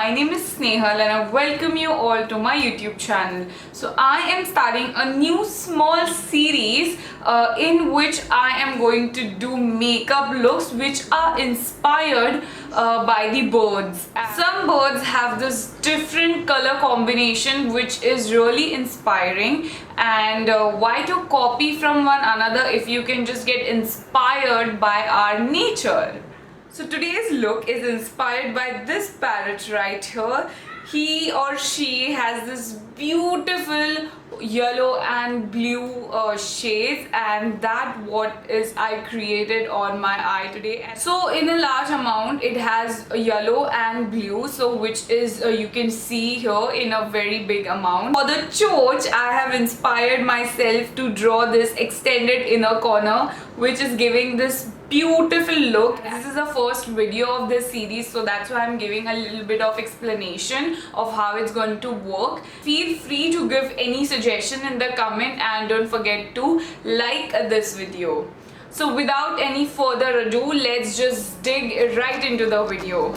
my name is Snehal and I welcome you all to my YouTube channel. So I am starting a new small series in which I am going to do makeup looks which are inspired by the birds. Some birds have this different color combination which is really inspiring, and why to copy from one another if you can just get inspired by our nature. So today's look is inspired by this parrot right here. He or she has this beautiful yellow and blue shades, and that what is I created on my eye today. So in a large amount it has yellow and blue, so which is you can see here in a very big amount. For the choach, I have inspired myself to draw this extended inner corner which is giving this beautiful look. This is the first video of this series, so that's why I'm giving a little bit of explanation of how it's going to work. Feel free to give any suggestion in the comment and don't forget to like this video. So without any further ado, let's just dig right into the video.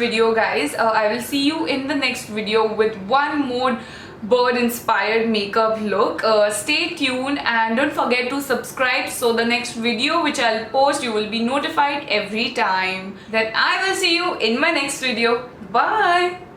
video, guys. I will see you in the next video with one more bird inspired makeup look. Stay tuned and don't forget to subscribe so the next video which I'll post you will be notified every time. Then I will see you in my next video. Bye.